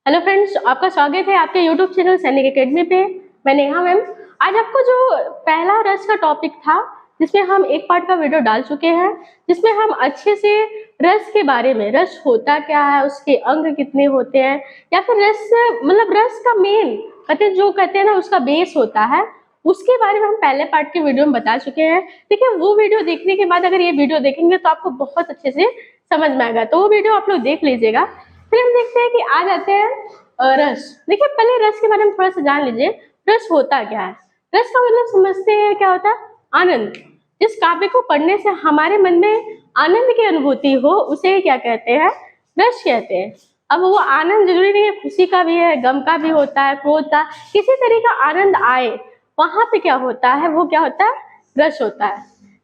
Hello friends, आपका स्वागत है आपके यूट्यूब चैनल सैनिक एकेडमी पे। मैं नेहा मैम। आज आपको जो पहला रस का टॉपिक था, जिसमें हम एक पार्ट का वीडियो डाल चुके हैं, जिसमें हम अच्छे से रस के बारे में, रस होता क्या है, उसके अंग कितने होते हैं, या फिर रस मतलब रस का मेन कहते हैं ना, उसका बेस होता है, उसके बारे में हम पहले पार्ट के वीडियो में बता चुके हैं। देखिए, वो वीडियो देखने के बाद अगर ये वीडियो देखेंगे तो आपको बहुत अच्छे से समझ में आएगा, तो वो वीडियो आप लोग देख लीजिएगा। फिर हम देखते हैं कि आ जाते हैं रस। देखिए, पहले रस के बारे में थोड़ा सा जान लीजिए, रस होता क्या है। रस का मतलब समझते हैं क्या होता है? आनंद। जिस काव्य को पढ़ने से हमारे मन में आनंद की अनुभूति हो, उसे क्या कहते हैं? रस कहते हैं। अब वो आनंद जरूरी नहीं है, खुशी का भी है, गम का भी होता है, क्रोध का, किसी तरह का आनंद आए वहां पे क्या होता है, वो क्या होता है? रस होता है।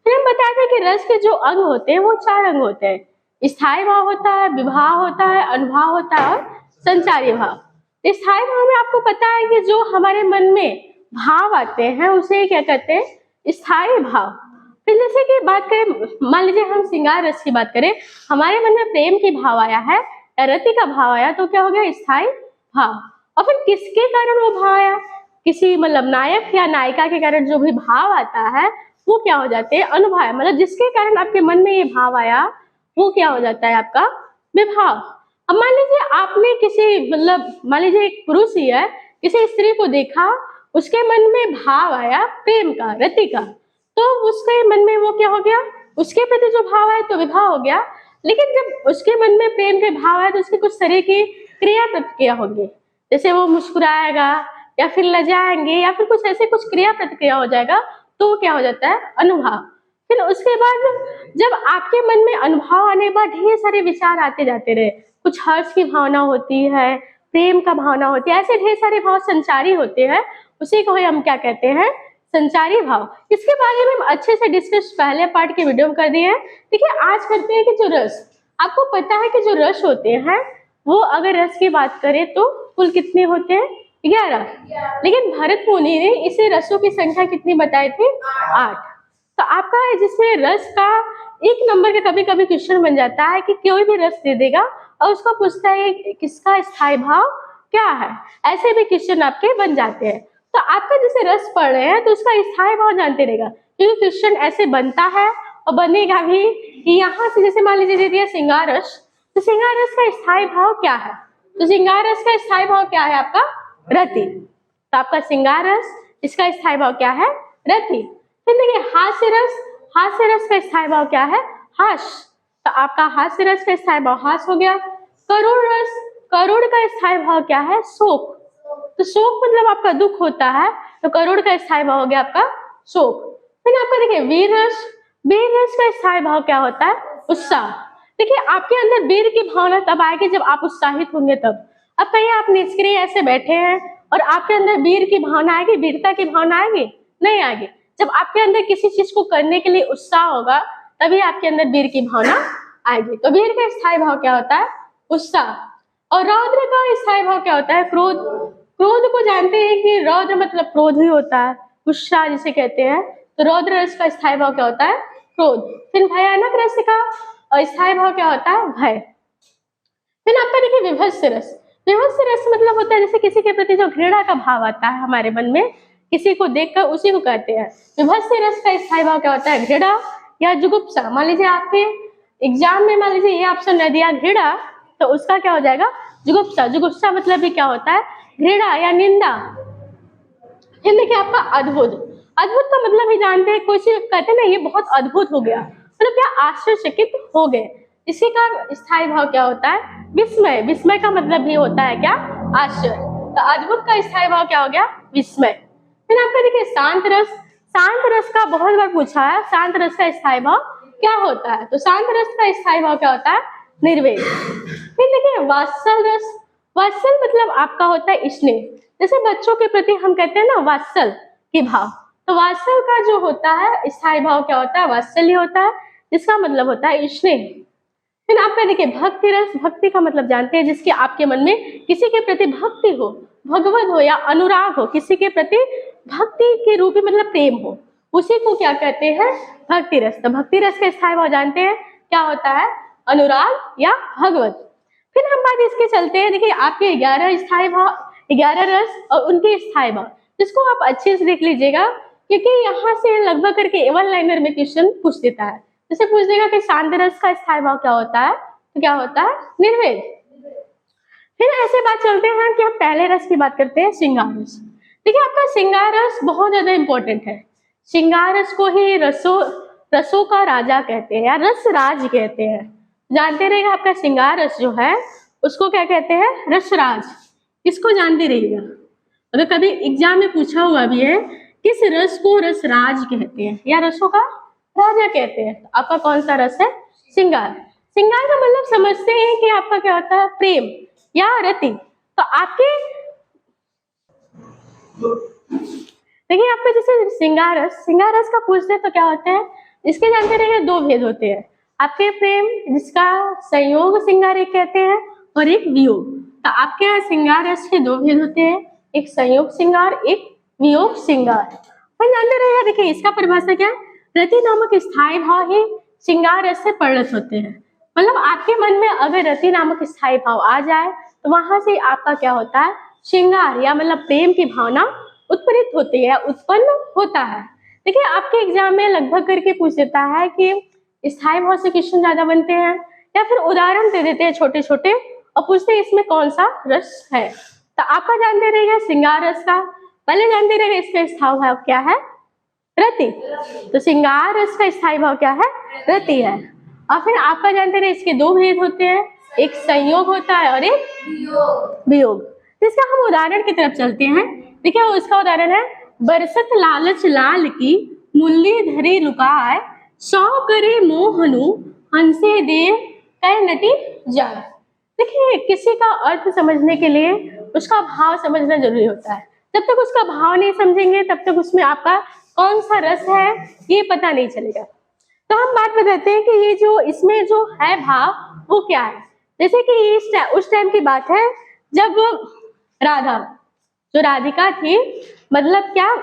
फिर हम बताते हैं कि रस के जो अंग होते हैं वो 4 अंग होते हैं। स्थायी भाव होता है, विभाव होता है, अनुभाव होता है और संचारी भाव। स्थायी भाव में आपको पता है कि जो हमारे मन में भाव आते हैं उसे क्या कहते हैं? स्थायी भाव। फिर जैसे कि बात करें, मान लीजिए हम श्रृंगार रस की बात करें, हमारे मन में प्रेम की भाव आया है या रति का भाव आया, तो क्या हो गया? स्थायी भाव। और फिर किसके कारण वो भाव आया? किसी मतलब नायक या नायिका के कारण जो भी भाव आता है वो क्या हो जाते हैं? अनुभाव। मतलब जिसके कारण आपके मन में ये भाव आया वो क्या हो जाता है? आपका विभाव। अब मान लीजिए आपने किसी मान लीजिए एक पुरुष ही है, किसी स्त्री को देखा, उसके मन में भाव आया प्रेम का, रति का, तो उसके मन में वो क्या हो गया? उसके प्रति जो भाव आया तो विभाव हो गया। लेकिन जब उसके मन में प्रेम के भाव आए तो उसकी कुछ तरह की क्रिया प्रतिक्रिया होगी, जैसे वो मुस्कुराएगा या फिर लजाएंगे या फिर कुछ ऐसे कुछ क्रिया प्रतिक्रिया हो जाएगा, तो वो क्या हो जाता है? अनुभाव। फिर उसके बाद जब आपके मन में अनुभव आने के बाद ढेर सारे विचार आते जाते रहे, कुछ हर्ष की भावना होती है, प्रेम का भावना होती है, ऐसे ढेर सारे भाव संचारी होते हैं, उसी को हम क्या कहते हैं? संचारी भाव। इसके बारे में हम अच्छे से डिस्कस पहले पार्ट के वीडियो में कर दिए हैं। देखिए, आज करते हैं कि जो रस, आपको पता है कि जो रस होते हैं वो, अगर रस की बात करें तो कुल कितने होते हैं? 11। लेकिन भरत मुनि ने इसे रसों की संख्या कितनी बताई थी? 8। तो आपका जिसमें रस का 1 नंबर का कभी कभी क्वेश्चन बन जाता है कि कोई भी रस दे देगा और उसका पूछता है किसका स्थायी भाव क्या है, ऐसे भी क्वेश्चन आपके बन जाते हैं। तो आपका जैसे रस पढ़ रहे हैं तो उसका स्थायी भाव जानते रहेगा, क्योंकि क्वेश्चन ऐसे बनता है और बनेगा भी कि यहाँ से, जैसे मान लीजिए दे दिया श्रृंगार रस, तो श्रृंगार रस का स्थायी भाव क्या है? तो श्रृंगार रस का स्थायी भाव क्या है? आपका रति। तो आपका श्रृंगार रस, इसका स्थायी भाव क्या है? रति। फिर देखिए हास्य रस, हास्य रस का स्थायी भाव क्या है? हास। तो आपका हास्य रस का स्थायी भाव हास हो गया। करुण रस, करुण का स्थायी भाव क्या है? शोक। तो शोक मतलब आपका दुख होता है, तो करुण का स्थायी भाव हो गया आपका शोक। फिर आपका देखिए वीर रस, वीर रस का स्थायी भाव क्या होता है? उत्साह। देखिए, आपके अंदर वीर की भावना तब आएगी जब आप उत्साहित होंगे तब। अब कहीं आप निष्क्रिय ऐसे बैठे हैं और आपके अंदर वीर की भावना आएगी, वीरता की भावना आएगी? नहीं आएगी। जब आपके अंदर किसी चीज को करने के लिए उत्साह होगा तभी आपके अंदर वीर की भावना आएगी। तो वीर का स्थायी भाव क्या होता है? उत्साह। और रौद्र का स्थायी भाव क्या होता है? क्रोध। क्रोध को जानते हैं कि रौद्र मतलब क्रोध ही होता है, गुस्सा जिसे कहते हैं। तो रौद्र रस का स्थायी भाव क्या होता है? क्रोध। फिर भयानक रस का स्थायी भाव क्या होता है? भय। फिर आपका देखिए विभत्स रस, विभत्स रस मतलब होता है जैसे किसी के प्रति जो घृणा का भाव आता है हमारे मन में, किसी को देखकर उसी को कहते हैं। विभत्स रस का स्थायी भाव क्या होता है? घृणा या जुगुप्सा। मान लीजिए आपके एग्जाम में मान लीजिए ये ऑप्शन न दिया घृणा, तो उसका क्या हो जाएगा? जुगुप्सा। जुगुप्सा मतलब भी क्या होता है? घृणा या निंदा। फिर देखिए आपका अद्भुत, अद्भुत का मतलब ही जानते हैं, कुछ कहते हैं ना ये बहुत अद्भुत हो गया, मतलब क्या आश्चर्यचकित हो गए। इसी का स्थायी भाव क्या होता है? विस्मय। विस्मय का मतलब भी होता है क्या? आश्चर्य। तो अद्भुत का स्थायी भाव क्या हो गया? विस्मय। फिर आपका देखिए शांत रस, शांत रस का बहुत बार पूछा है, शांत रस का स्थायी भाव क्या होता है? तो शांत रस का स्थायी भाव क्या होता है? निर्वेद। फिर देखिए वात्सल रस, वात्सल मतलब आपका होता है स्नेह। जैसे बच्चों के प्रति हम कहते हैं ना वात्सल के भाव, तो वात्सल का जो होता है स्थायी भाव क्या होता है? वात्सल्य होता है, जिसका मतलब होता है स्नेह। फिर आपका देखिए भक्ति रस, भक्ति का मतलब जानते हैं जिसके आपके मन में किसी के प्रति भक्ति हो, भगवत हो या अनुराग हो, किसी के प्रति भक्ति के रूप में मतलब प्रेम हो, उसी को क्या कहते हैं? भक्ति रस। तो भक्ति रस का स्थायी भाव जानते हैं क्या होता है? अनुराग या भगवत। फिर हम बात इसके चलते हैं, देखिए आपके 11 स्थायी भाव, 11 रस और उनके स्थायी भाव, जिसको आप अच्छे से देख लीजिएगा, क्योंकि यहाँ से लगभग करके वन लाइनर में क्वेश्चन पूछ देता है। जैसे पूछ देगा कि शांत रस का स्थायी भाव क्या होता है, तो क्या होता है, निर्वेद। फिर ऐसे बात चलते हैं कि हम पहले रस की बात करते हैं, श्रृंगार रस। देखिए आपका श्रृंगार रस बहुत ज्यादा इंपॉर्टेंट है। श्रृंगार रस को ही रसों का राजा कहते हैं या रस राज कहते हैं। जानते रहिएगा आपका श्रृंगार रस जो है उसको क्या कहते हैं, रसराज। इसको जानते रहिएगा, अगर कभी एग्जाम में पूछा हुआ भी है किस रस को रसराज कहते हैं या रसों का राजा कहते हैं, तो आपका कौन सा रस है, श्रृंगार। श्रृंगार का मतलब समझते हैं कि आपका क्या होता है, प्रेम या रति। तो आपके देखिए आपका जैसे श्रृंगार रस का पूछते हैं तो क्या होता है, इसके जानते रहिए 2 भेद होते हैं आपके प्रेम, जिसका संयोग श्रृंगार एक कहते हैं और एक वियोग। तो आपके यहाँ श्रृंगार रस के 2 भेद होते हैं, एक संयोग श्रृंगार, एक वियोग श्रृंगार। हम जानते रहिए, देखिए इसका परिभाषा क्या है, रति नामक स्थायी भाव ही श्रृंगार रस से परिणत होते हैं। मतलब आपके मन में अगर रति नामक स्थायी भाव आ जाए तो वहां से आपका क्या होता है, श्रृंगार या मतलब प्रेम की भावना उत्पन्नित होती है, उत्पन्न होता है। देखिए आपके एग्जाम में लगभग करके पूछ देता है कि स्थायी भाव से क्वेश्चन ज्यादा बनते हैं, या फिर उदाहरण दे देते हैं छोटे छोटे और पूछते हैं इसमें कौन सा रस है। तो आपका जानते रहिएगा श्रृंगार रस का, पहले जानते रहिएगा इसका स्थायी भाव क्या है, रति। तो श्रृंगार रस का स्थायी भाव क्या है, रति है। और फिर आपका जानते रहे इसके 2 भेद होते हैं, एक संयोग होता है और एक वियोग। तो इसका हम उदाहरण की तरफ चलते हैं। देखिए उसका उदाहरण है, बरसत लालच लाल की मुल्ली धरी लुकाय, 100 करे मोहनु हंसे देव कह नटी जाय। देखिए किसी का अर्थ समझने के लिए उसका भाव समझना जरूरी होता है। जब तक उसका भाव नहीं समझेंगे तब तक उसमें आपका कौन सा रस है ये पता नहीं चलेगा। तो हम बात बताते हैं कि ये जो इसमें जो है भाव वो क्या है। जैसे कि उस टाइम की बात है जब राधा जो राधिका थी, मतलब क्या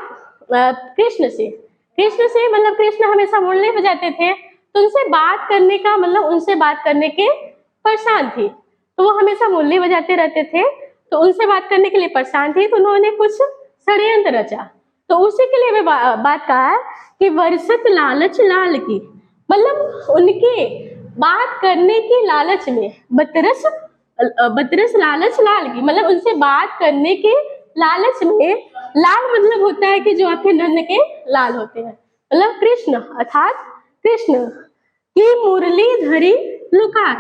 कृष्ण से मतलब कृष्ण हमेशा मुरली बजाते थे, तो उनसे बात करने का मतलब उनसे बात करने के परेशान थी, तो वो हमेशा मुरली बजाते रहते थे, तो उनसे बात करने के लिए परेशान थी, तो उन्होंने कुछ षड्यंत्र रचा। तो उसी के लिए बात कहा है कि बरसत लालच लाल की, मतलब उनके बात करने की लालच में बतरस लालच लाल की, मतलब उनसे बात करने के लालच में, लाल मतलब होता है कि जो आपके नंद के लाल होते हैं, मतलब कृष्ण अर्थात कृष्ण की मुरली धरी लुकार,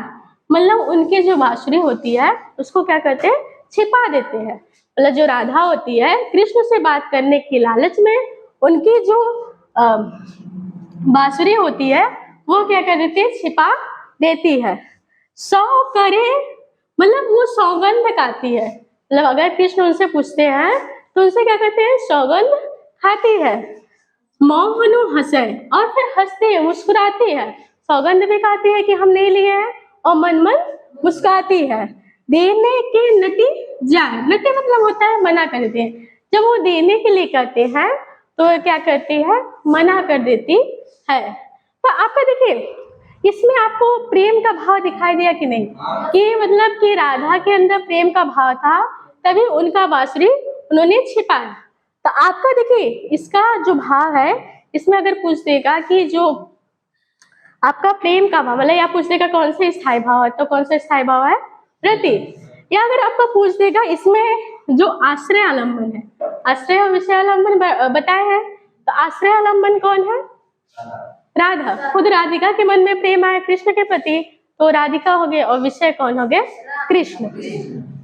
मतलब उनके जो बांसुरी होती है उसको क्या करते हैं, छिपा देते हैं। मतलब जो राधा होती है कृष्ण से बात करने की लालच में उनकी जो बांसुरी होती है वो क्या कर देती है, छिपा देती है। 100 करे मतलब वो सौगंध खाती है, मतलब अगर कृष्ण उनसे पूछते हैं तो उनसे क्या करते हैं, सौगंध खाती है। मोहनु हंसे, और फिर हंसती है, मुस्कुराती है, सौगंध भी खाती है कि हम नहीं लिए हैं और मन मन मुस्कुराती है। देने के नटी जाए, नटी मतलब होता है मना कर दे, जब वो देने के लिए कहते हैं तो क्या करती है, मना कर देती है। तो आपका देखिए इसमें आपको प्रेम का भाव दिखाई दिया कि नहीं, कि मतलब कि राधा के अंदर प्रेम का भाव था तभी उनका बांसुरी उन्होंने छिपाया। तो आपका देखिए इसका जो भाव है इसमें अगर पूछ देगा कि जो आपका प्रेम का भाव, मतलब या पूछ देगा कौन से स्थायी भाव है, तो कौन सा स्थायी भाव है, रति। या अगर आपको पूछ देगा इसमें जो आश्रय आलम्बन है, आश्रय और विषय आलम्बन बताए हैं, तो आश्रय आलम्बन कौन है, राधा। खुद राधिका के मन में प्रेम आया कृष्ण के प्रति तो राधिका हो गए, और विषय कौन हो गए, कृष्ण।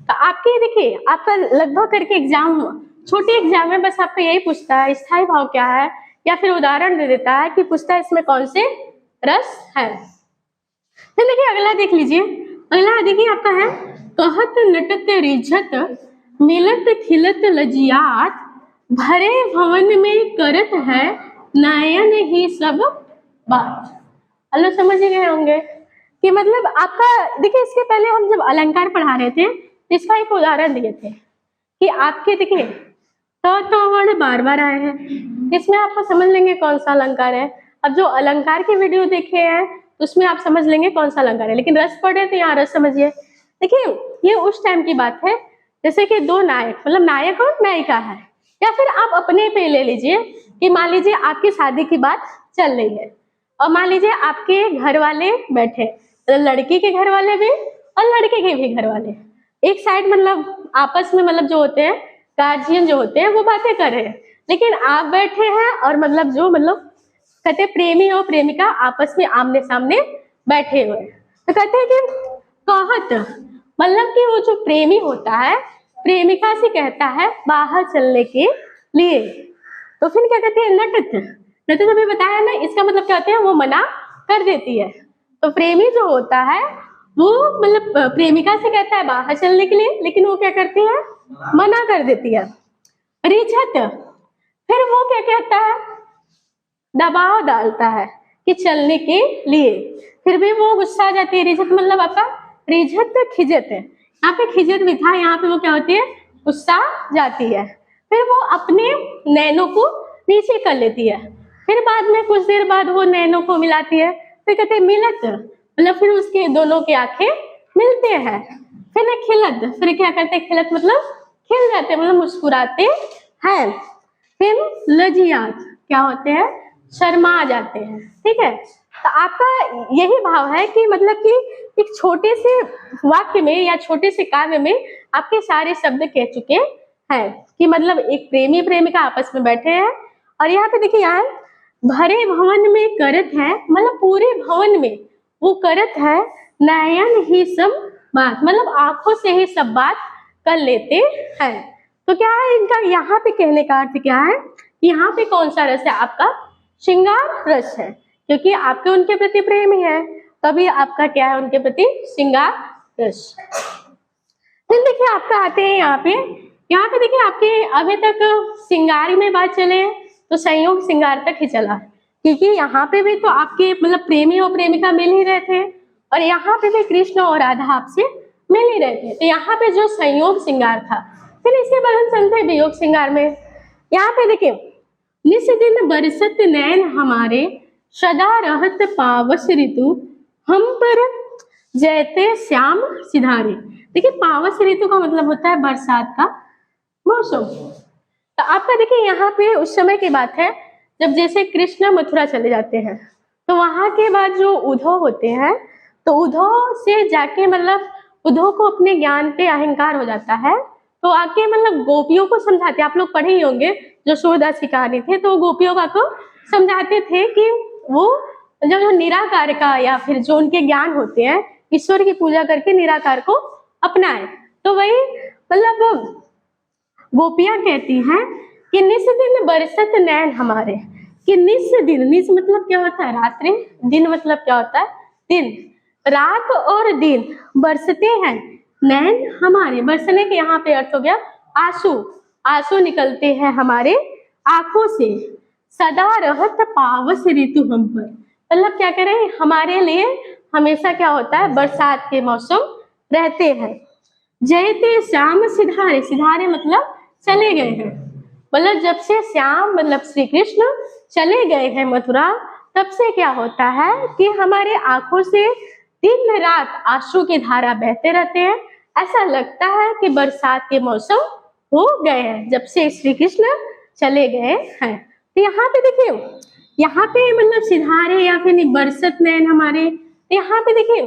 तो आपके देखिए आपका लगभग करके एग्जाम, छोटे एग्जाम में बस आपको यही पूछता है स्थायी भाव क्या है, या फिर उदाहरण दे देता है कि पूछता है इसमें कौन से रस है। फिर देखिए अगला देख लीजिए, अगला देखिए आपका है, कहत नटत रिझत मिलत खिलत लजियात, भरे भवन में करत है नयन ही सब बात। हेलो समझ गए होंगे कि मतलब आपका देखिए इसके पहले हम जब अलंकार पढ़ा रहे थे इसका एक उदाहरण दिए थे कि आपके देखिए तो वर्ड बार बार आए हैं, इसमें आपको समझ लेंगे कौन सा अलंकार है। अब जो अलंकार की वीडियो देखे हैं उसमें आप समझ लेंगे कौन सा अलंकार है, लेकिन रस पढ़े तो यहाँ रस समझिए। देखिए ये उस टाइम की बात है जैसे कि दो नायक, मतलब नायक और नायिका है, या फिर आप अपने पे ले लीजिए कि मान लीजिए आपकी शादी की बात चल रही है और मान लीजिए आपके घर वाले बैठे, तो लड़की के घर वाले भी और लड़के के भी घर वाले एक साइड, मतलब आपस में, मतलब जो होते हैं गार्जियन जो होते हैं वो बातें कर रहे हैं, लेकिन आप बैठे हैं और मतलब जो मतलब कहते प्रेमी और प्रेमिका आपस में आमने सामने बैठे हुए, तो कहते हैं कि कहत, मतलब कि वो जो प्रेमी होता है प्रेमिका से कहता है बाहर चलने के लिए, तो फिर क्या कहते हैं नटत, नटत अभी बताया ना, इसका मतलब क्या होता है वो मना कर देती है। तो प्रेमी जो होता है वो मतलब प्रेमिका से कहता है बाहर चलने के लिए, लेकिन वो क्या करती है मना कर देती है। रिझत, फिर वो क्या कहता है दबाव डालता है कि चलने के लिए, फिर भी वो गुस्सा आ जाती है। रिझत मतलब आपका रिझत खिजत है, यहाँ पे खिजत भी था, यहाँ पे वो क्या होती है गुस्सा जाती है। फिर वो अपने नैनों को नीचे कर लेती है, फिर बाद में कुछ देर बाद वो नैनों को मिलाती है, फिर कहते हैं मिलत, मतलब फिर उसके दोनों की आंखें मिलते हैं। फिर ना खिलत, फिर क्या करते हैं खिलत मतलब खिल जाते हैं, मतलब मुस्कुराते हैं। फिर लजियात, क्या होते हैं शर्मा जाते हैं। ठीक है, तो आपका यही भाव है कि मतलब कि एक छोटे से वाक्य में या छोटे से काव्य में आपके सारे शब्द कह चुके हैं कि मतलब एक प्रेमी प्रेमिका आपस में बैठे हैं, और यहाँ पे देखिए यहाँ भरे भवन में करत है, मतलब पूरे भवन में वो करत है नयन ही सब बात, मतलब आंखों से ही सब बात कर लेते हैं। तो क्या है इनका यहाँ पे कहने का अर्थ क्या है, यहाँ पे कौन सा रस है आपका श्रृंगार रस है, क्योंकि आपके उनके प्रति प्रेम ही है, तभी आपका क्या है उनके प्रति श्रृंगार रस। फिर देखिए आपका आते हैं यहाँ पे देखिए आपके अभी तक श्रृंगार में बात चले तो संयोग श्रृंगार तक ही चला, क्योंकि यहाँ पे भी तो आपके मतलब प्रेमी और प्रेमिका मिल ही रहे थे, और यहाँ पे भी कृष्ण और राधा आपसे मिल ही रहे थे, तो यहाँ पे जो संयोग श्रृंगार था। फिर इसके बाद हम चलते हैं वियोग श्रृंगार में। यहाँ पे देखिए निस दिन बरसत नैन हमारे सदा रहत पावस ऋतु हम पर जैते श्याम सिधारे। देखिए पावस ऋतु का मतलब होता है बरसात का मौसम। तो आपका देखिए यहाँ पे उस समय की बात है जब जैसे कृष्ण मथुरा चले जाते हैं, तो वहां के बाद जो उद्धव होते हैं, तो उद्धव से जाके मतलब उद्धव को अपने ज्ञान पे अहंकार हो जाता है, तो आके मतलब गोपियों को समझाते, आप लोग पढ़े ही होंगे जो सूरदास की कहानी थे, तो गोपियों को समझाते थे कि वो जो निराकार का या फिर जो उनके ज्ञान होते हैं ईश्वर की पूजा करके निराकार को अपनाए। तो वही मतलब गोपियां कहती हैं कि निस दिन बरसत नैन हमारे, कि निस दिन, निस मतलब क्या होता है रात्रि, दिन मतलब क्या होता है दिन, रात और दिन बरसते हैं नैन हमारे, बरसने के यहाँ पे अर्थ हो गया आंसू, आंसू निकलते हैं हमारे आंखों से, सदा रहत पावस ऋतु हम पर, मतलब क्या कह रहे हैं हमारे लिए हमेशा क्या होता है बरसात के मौसम रहते हैं। जयते श्याम सिधारे, सिधारे मतलब चले गए हैं, मतलब जब से श्याम मतलब श्री कृष्ण चले गए हैं मथुरा, तब से क्या होता है कि हमारे आंखों से दिन रात आंसू की धारा बहते रहते हैं, ऐसा लगता है कि बरसात के मौसम हो गए हैं जब से श्री कृष्ण चले गए हैं। तो यहाँ पे देखिए, यहाँ पे मतलब सिधारे या फिर बरसत नैन हमारे, यहाँ पे देखिए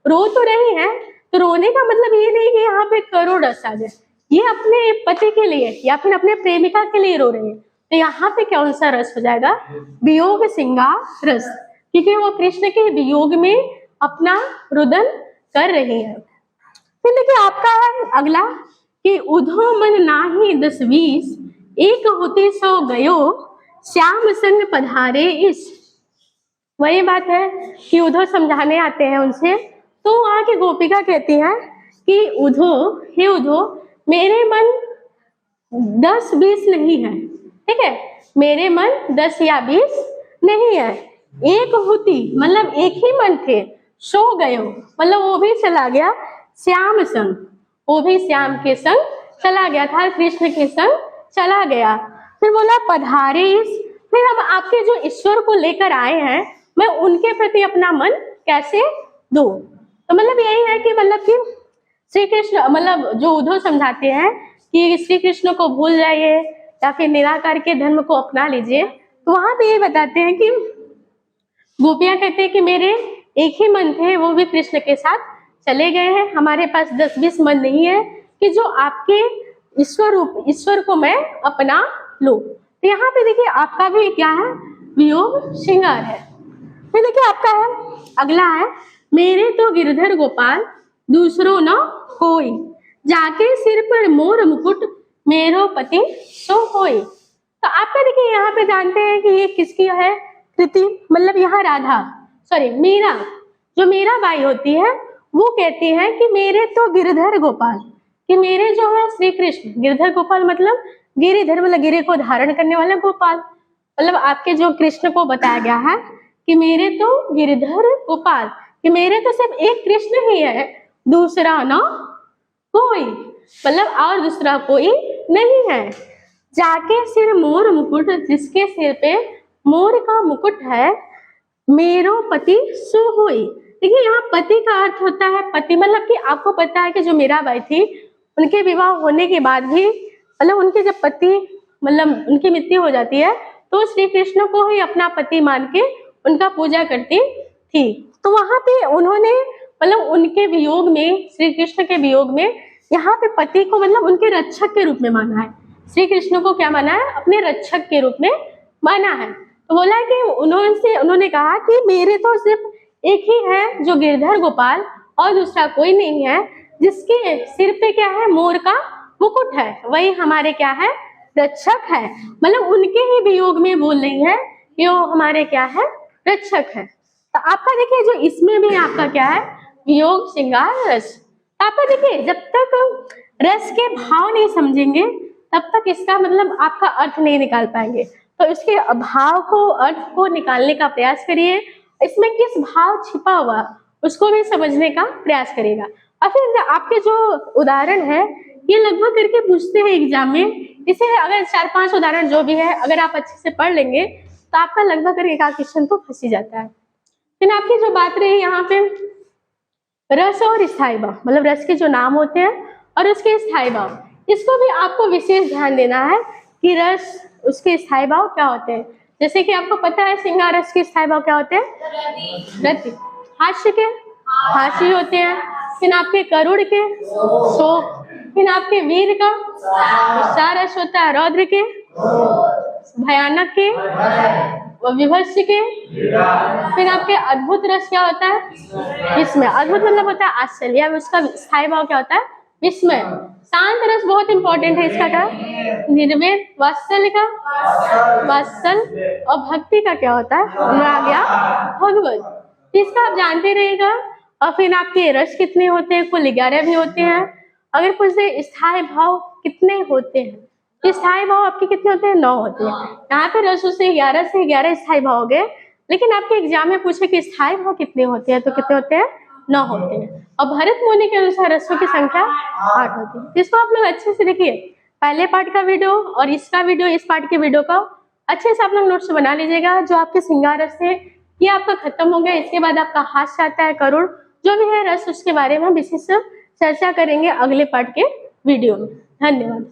रो तो रही है, तो रोने का मतलब ये नहीं कि यहाँ पे करोड़ रस आ जाए, ये अपने पति के लिए या फिर अपने प्रेमिका के लिए रो रहे हैं, तो यहाँ पे कौन सा रस हो जाएगा वियोग श्रृंगार रस, क्योंकि वो कृष्ण के वियोग में अपना रुदन कर रही है। फिर देखिए आपका है अगला कि उधो मन नाही 10-20 एक होते 100 गयो श्याम संग पधारे इस, वही बात है कि उधो समझाने आते हैं उनसे, तो वहां की गोपिका कहती है कि उधो, हे उधो मेरे मन 10-20 नहीं है, ठीक है, मेरे मन 10 या 20 नहीं है, एक होती मतलब एक ही मन थे, सो गयो मतलब वो भी चला गया श्याम संग, वो भी श्याम के संग चला गया था, कृष्ण के संग चला गया। फिर बोला पधारे इस, फिर हम आपके जो ईश्वर को लेकर आए हैं मैं उनके प्रति अपना मन कैसे दूं, तो मतलब यही है कि मतलब कि श्री कृष्ण मतलब जो उद्धव समझाते हैं कि श्री कृष्ण को भूल जाइए या फिर निराकार के धर्म को अपना लीजिए, तो वहां पे ये बताते हैं कि गोपियां कहते हैं कि मेरे एक ही मन थे, वो भी कृष्ण के साथ चले गए हैं, हमारे पास 10-20 मन नहीं है कि जो आपके ईश्वर को मैं अपना लूं। तो यहाँ पे देखिए आपका भी क्या है, वियोग श्रृंगार है। फिर देखिए आपका है अगला है, मेरे तो गिरधर गोपाल दूसरों न कोई, जाके सिर पर मोर मुकुट मेरो पति सो होई। तो आपका देखिए यहाँ पे जानते हैं कि ये किसकी है कृति, मतलब यहाँ राधा मीरा, जो मीरा बाई होती है वो कहती है कि मेरे तो गिरधर गोपाल, कि मेरे जो है श्री कृष्ण, गिरधर गोपाल मतलब गिरिधर मतलब गिरि को धारण करने वाले गोपाल, मतलब आपके जो कृष्ण को बताया गया है कि मेरे तो गिरधर गोपाल, कि मेरे तो सिर्फ एक कृष्ण ही है, दूसरा ना कोई, मतलब और दूसरा कोई नहीं है। जाके सिर मोर मुकुट, जिसके सिर पे मोर का मुकुट है, मेरो पति सो होई। देखिए यहाँ पति का अर्थ होता है पति, मतलब कि आपको पता है कि जो मीराबाई थी उनके विवाह होने के बाद भी मतलब उनके जब पति मतलब उनकी मृत्यु हो जाती है तो श्री कृष्ण को ही अपना पति मान के उनका पूजा करती थी। तो वहां पे उन्होंने मतलब उनके वियोग में, श्री कृष्ण के वियोग में यहाँ पे पति को मतलब उनके रक्षक के रूप में माना है, श्री कृष्ण को क्या माना है, अपने रक्षक के रूप में माना है। तो बोला कि उन्होंने कहा कि मेरे तो सिर्फ एक ही है जो गिरधर गोपाल और दूसरा कोई नहीं है, जिसके सिर पे क्या है, मोर का मुकुट है, वही हमारे क्या है, रक्षक है। मतलब उनके ही वियोग में बोल रही है कि वो हमारे क्या है, रक्षक है। तो आपका देखिए जो इसमें भी आपका क्या है, वियोग श्रृंगार रस। तो आपका देखिए जब तक रस के भाव नहीं समझेंगे तब तक इसका मतलब आपका अर्थ नहीं निकाल पाएंगे। तो इसके भाव को, अर्थ को निकालने का प्रयास करिए, इसमें किस भाव छिपा हुआ उसको भी समझने का प्रयास करेगा। और फिर आपके जो उदाहरण है ये लगभग करके पूछते हैं एग्जाम में, इसे अगर 4-5 उदाहरण जो भी है अगर आप अच्छे से पढ़ लेंगे तो आपका लगभग करके एक क्वेश्चन तो फंस ही जाता है। फिर आपकी जो बात रही यहाँ पे रस और स्थायी भाव, मतलब रस के जो नाम होते हैं और उसके स्थायी भाव, इसको भी आपको विशेष ध्यान देना है कि रस उसके स्थायी भाव क्या होते हैं। जैसे कि आपको पता है श्रृंगार रस के स्थायी भाव क्या होते हैं, रति, हास्य के हास्य होते हैं, फिर आपके करुण के शोक, फिर आपके वीर का गुस्सा रस होता है, रौद्र के भयानक के, विभत्स के, फिर आपके अद्भुत रस क्या होता है, विस्मय। अद्भुत मतलब होता है आश्चर्य, उसका स्थायी भाव क्या होता है, विस्मय। शांत रस बहुत इंपॉर्टेंट है, इसका क्या, निर्वेद, वात्सल्य का वात्सल्य, और भक्ति का क्या होता है, आ गया भगवत। इसका आप जानते रहेगा। और फिर आपके रस कितने होते हैं, कुल 11 भी होते हैं। अगर पूछते स्थायी भाव कितने होते हैं, स्थायी भाव आपके कितने होते हैं, 9 होते हैं। यहाँ पे रसों से 11 स्थायी भाव हो गए, लेकिन आपके एग्जाम में पूछे कि स्थायी भाव कितने होते हैं, तो कितने होते हैं, 9 होते हैं। और भरत मुनि के अनुसार रसों की संख्या 8 होती है। इसको आप लोग अच्छे से देखिए, पहले पार्ट का वीडियो और इसका वीडियो, इस पार्ट के वीडियो का अच्छे से आप लोग नोट्स बना लीजिएगा। जो आपके श्रृंगार रस थे ये आपका खत्म हो गया, इसके बाद आपका हास्य आता है, करुण, जो भी है रस, उसके बारे में विशेष चर्चा करेंगे अगले पार्ट के वीडियो में। धन्यवाद।